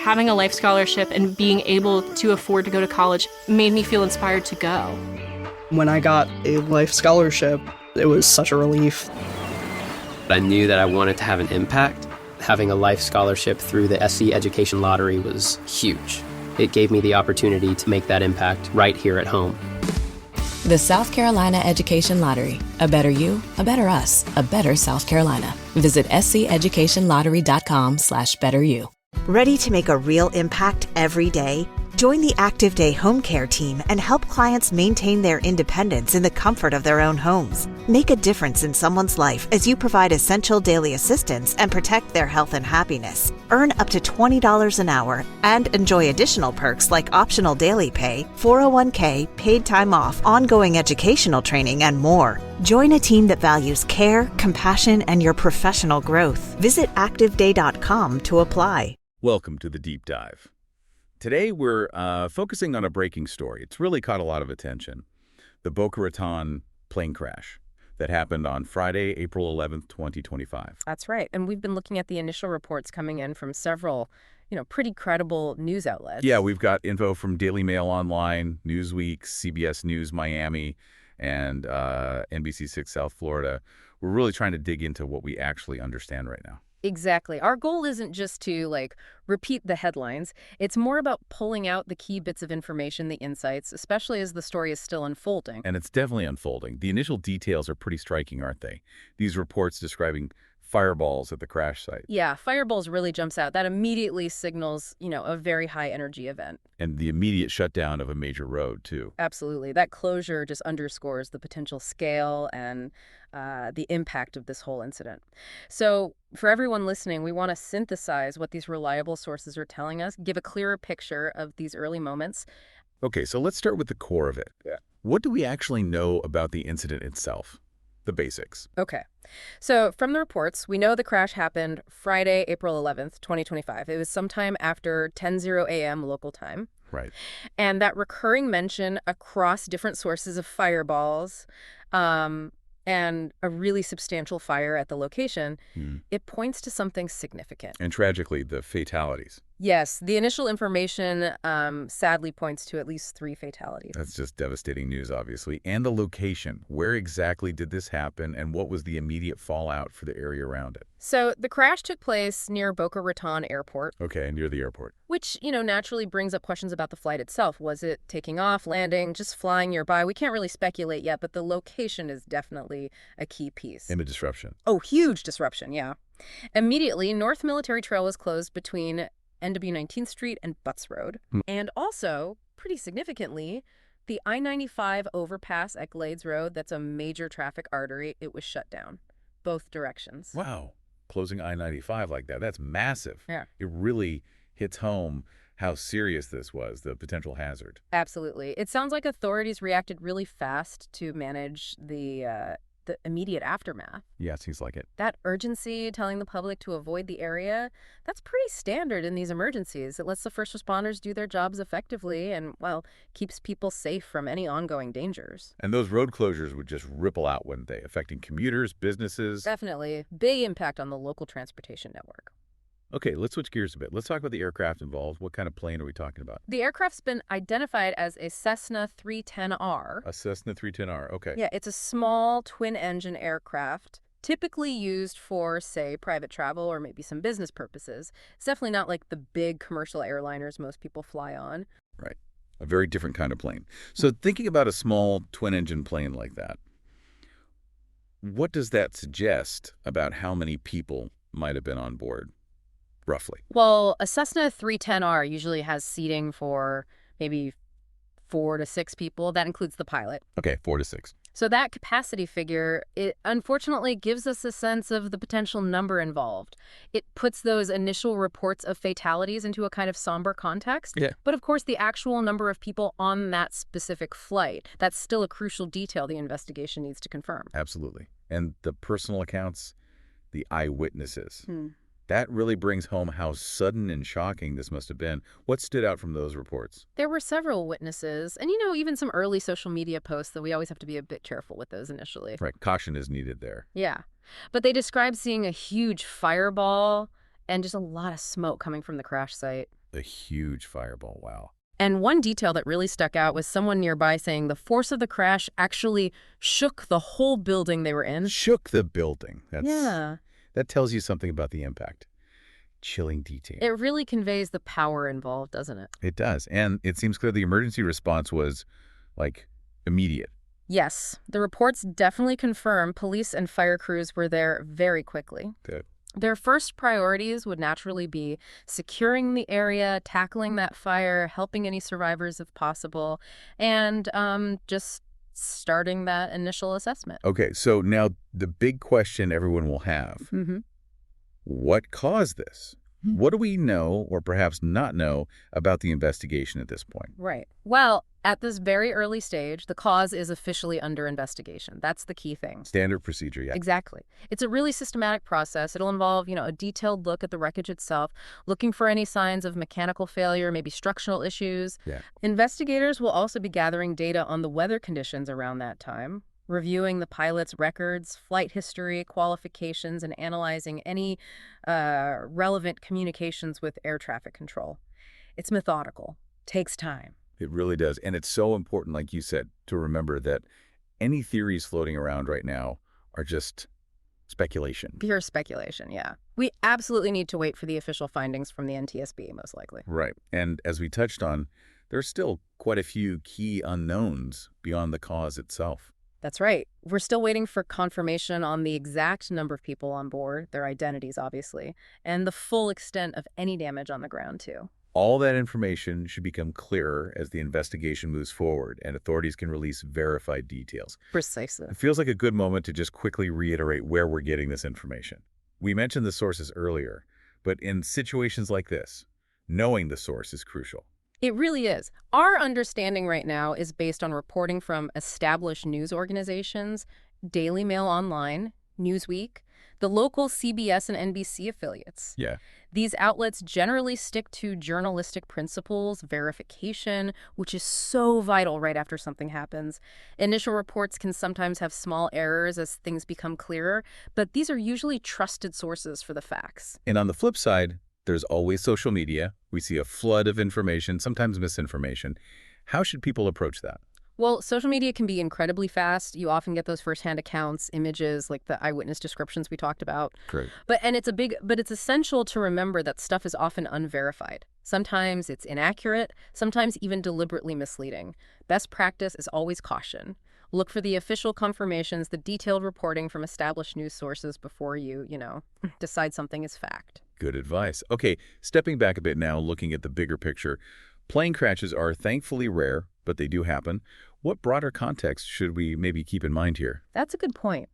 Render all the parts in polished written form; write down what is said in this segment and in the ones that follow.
having a life scholarship and being able to afford to go to college made me feel inspired to go. When I got a life scholarship, it was such a relief. I knew that I wanted to have an impact. Having a life scholarship through the SC Education Lottery was huge. It gave me the opportunity to make that impact right here at home. The South Carolina Education Lottery. A better you, a better us, a better South Carolina. Visit sceducationlottery.com/betteryou. Ready to make a real impact every day? Join the Active Day Home Care team and help clients maintain their independence in the comfort of their own homes. Make a difference in someone's life as you provide essential daily assistance and protect their health and happiness. Earn up to $20 an hour and enjoy additional perks like optional daily pay, 401k, paid time off, ongoing educational training, and more. Join a team that values care, compassion, and your professional growth. Visit activeday.com to apply. Welcome to the Deep Dive. Today, we're focusing on a breaking story. It's really caught a lot of attention. The Boca Raton plane crash that happened on Friday, April 11th, 2025. That's right. And we've been looking at the initial reports coming in from several, pretty credible news outlets. Yeah, we've got info from Daily Mail Online, Newsweek, CBS News Miami, and NBC6 South Florida. We're really trying to dig into what we actually understand right now. Exactly. Our goal isn't just to, repeat the headlines. It's more about pulling out the key bits of information, the insights, especially as the story is still unfolding. And it's definitely unfolding. The initial details are pretty striking, aren't they? These reports describing fireballs at the crash site. Yeah, fireballs really jumps out. That immediately signals, a very high energy event. And the immediate shutdown of a major road, too. Absolutely. That closure just underscores the potential scale and the impact of this whole incident. So for everyone listening, we want to synthesize what these reliable sources are telling us, give a clearer picture of these early moments. Okay, so let's start with the core of it. Yeah. What do we actually know about the incident itself? The basics. Okay. So from the reports, we know the crash happened Friday, April 11th, 2025. It was sometime after 10:00 a.m. local time. Right. And that recurring mention across different sources of fireballs and a really substantial fire at the location, it points to something significant. And tragically, the fatalities. Yes, the initial information sadly points to at least 3 fatalities. That's just devastating news, obviously. And the location. Where exactly did this happen, and what was the immediate fallout for the area around it? So the crash took place near Boca Raton Airport. Okay, near the airport. Which, naturally brings up questions about the flight itself. Was it taking off, landing, just flying nearby? We can't really speculate yet, but the location is definitely a key piece. And a disruption. Oh, huge disruption, yeah. Immediately, North Military Trail was closed between NW 19th Street and Butts Road. And also, pretty significantly, the I-95 overpass at Glades Road, that's a major traffic artery, it was shut down. Both directions. Wow. Closing I-95 like that, that's massive. Yeah. It really hits home how serious this was, the potential hazard. Absolutely. It sounds like authorities reacted really fast to manage the immediate aftermath. Yeah, it seems like it. That urgency, telling the public to avoid the area, that's pretty standard in these emergencies. It lets the first responders do their jobs effectively and, keeps people safe from any ongoing dangers. And those road closures would just ripple out, wouldn't they? Affecting commuters, businesses. Definitely. Big impact on the local transportation network. Okay, let's switch gears a bit. Let's talk about the aircraft involved. What kind of plane are we talking about? The aircraft's been identified as a Cessna 310R. A Cessna 310R, okay. Yeah, it's a small twin-engine aircraft, typically used for, say, private travel or maybe some business purposes. It's definitely not like the big commercial airliners most people fly on. Right. A very different kind of plane. So thinking about a small twin-engine plane like that, what does that suggest about how many people might have been on board? Roughly. Well, a Cessna 310R usually has seating for maybe 4 to 6 people. That includes the pilot. Okay, 4 to 6. So that capacity figure, it unfortunately gives us a sense of the potential number involved. It puts those initial reports of fatalities into a kind of somber context. Yeah. But of course, the actual number of people on that specific flight, that's still a crucial detail the investigation needs to confirm. Absolutely. And the personal accounts, the eyewitnesses. That really brings home how sudden and shocking this must have been. What stood out from those reports? There were several witnesses, and even some early social media posts, that we always have to be a bit careful with those initially. Right, caution is needed there. Yeah, but they described seeing a huge fireball and just a lot of smoke coming from the crash site. A huge fireball, wow. And one detail that really stuck out was someone nearby saying the force of the crash actually shook the whole building they were in. Shook the building. Yeah. That tells you something about the impact. Chilling detail. It really conveys the power involved, doesn't it? It does. And it seems clear the emergency response was, like, immediate. Yes. The reports definitely confirm police and fire crews were there very quickly. Good. Their first priorities would naturally be securing the area, tackling that fire, helping any survivors if possible, and just starting that initial assessment. Okay, so now the big question everyone will have. What caused this? What do we know, or perhaps not know, about the investigation at this point? Right. Well, at this very early stage, the cause is officially under investigation. That's the key thing. Standard procedure, yeah. Exactly. It's a really systematic process. It'll involve, a detailed look at the wreckage itself, looking for any signs of mechanical failure, maybe structural issues. Yeah. Investigators will also be gathering data on the weather conditions around that time, reviewing the pilot's records, flight history, qualifications, and analyzing any relevant communications with air traffic control. It's methodical. Takes time. It really does. And it's so important, like you said, to remember that any theories floating around right now are just speculation. Pure speculation, yeah. We absolutely need to wait for the official findings from the NTSB, most likely. Right. And as we touched on, there's still quite a few key unknowns beyond the cause itself. That's right. We're still waiting for confirmation on the exact number of people on board, their identities, obviously, and the full extent of any damage on the ground, too. All that information should become clearer as the investigation moves forward and authorities can release verified details. Precisely. It feels like a good moment to just quickly reiterate where we're getting this information. We mentioned the sources earlier, but in situations like this, knowing the source is crucial. It really is. Our understanding right now is based on reporting from established news organizations, Daily Mail Online, Newsweek, the local CBS and NBC affiliates. Yeah. These outlets generally stick to journalistic principles, verification, which is so vital right after something happens. Initial reports can sometimes have small errors as things become clearer, but these are usually trusted sources for the facts. And on the flip side, there's always social media. We see a flood of information, sometimes misinformation. How should people approach that? Well, social media can be incredibly fast. You often get those firsthand accounts, images, like the eyewitness descriptions we talked about. Great. But it's essential to remember that stuff is often unverified. Sometimes it's inaccurate, sometimes even deliberately misleading. Best practice is always caution. Look for the official confirmations, the detailed reporting from established news sources before you, decide something is fact. Good advice. Okay, stepping back a bit now, looking at the bigger picture. Plane crashes are thankfully rare, but they do happen. What broader context should we maybe keep in mind here? That's a good point.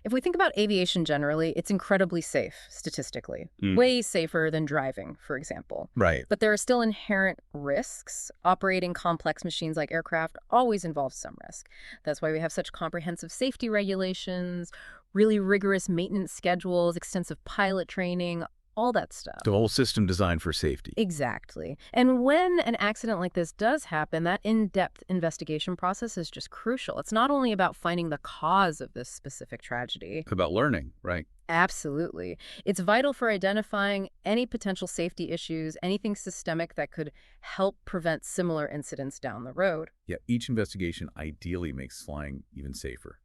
If we think about aviation generally, it's incredibly safe, statistically. Way safer than driving, for example. Right. But there are still inherent risks. Operating complex machines like aircraft always involves some risk. That's why we have such comprehensive safety regulations, really rigorous maintenance schedules, extensive pilot training, all that stuff. The whole system designed for safety. Exactly. And when an accident like this does happen, that in-depth investigation process is just crucial. It's not only about finding the cause of this specific tragedy. It's about learning, right? Absolutely. It's vital for identifying any potential safety issues, anything systemic that could help prevent similar incidents down the road. Yeah, each investigation ideally makes flying even safer.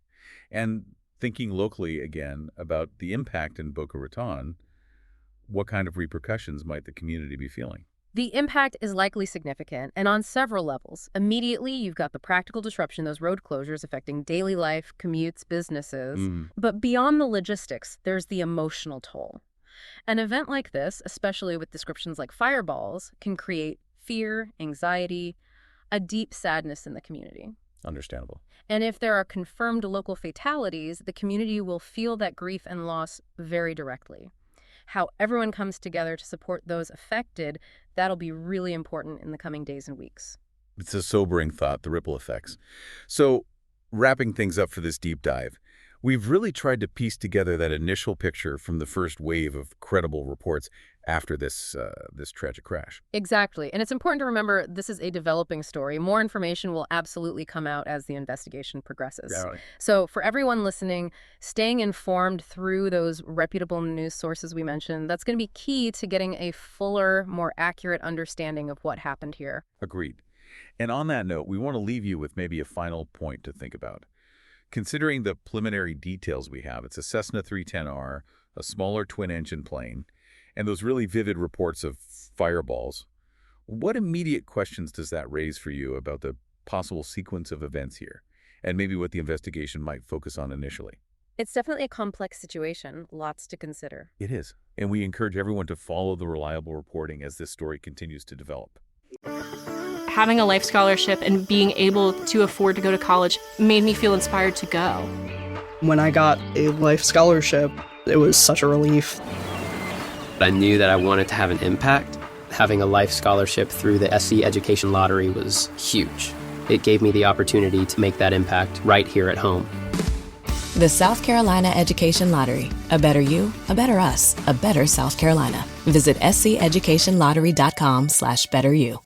And thinking locally again about the impact in Boca Raton, what kind of repercussions might the community be feeling? The impact is likely significant, and on several levels. Immediately, you've got the practical disruption, those road closures affecting daily life, commutes, businesses. But beyond the logistics, there's the emotional toll. An event like this, especially with descriptions like fireballs, can create fear, anxiety, a deep sadness in the community. Understandable. And if there are confirmed local fatalities, the community will feel that grief and loss very directly. How everyone comes together to support those affected, that'll be really important in the coming days and weeks. It's a sobering thought, the ripple effects. So, wrapping things up for this deep dive, We've really tried to piece together that initial picture from the first wave of credible reports after this tragic crash. Exactly. And it's important to remember this is a developing story. More information will absolutely come out as the investigation progresses. Yeah, right. So for everyone listening, staying informed through those reputable news sources we mentioned, that's going to be key to getting a fuller, more accurate understanding of what happened here. Agreed. And on that note, we want to leave you with maybe a final point to think about. Considering the preliminary details we have, it's a Cessna 310R, a smaller twin-engine plane, and those really vivid reports of fireballs. What immediate questions does that raise for you about the possible sequence of events here, and maybe what the investigation might focus on initially? It's definitely a complex situation, lots to consider. It is, and we encourage everyone to follow the reliable reporting as this story continues to develop. Having a life scholarship and being able to afford to go to college made me feel inspired to go. When I got a life scholarship, it was such a relief. I knew that I wanted to have an impact. Having a life scholarship through the SC Education Lottery was huge. It gave me the opportunity to make that impact right here at home. The South Carolina Education Lottery. A better you, a better us, a better South Carolina. Visit sceducationlottery.com/betteryou.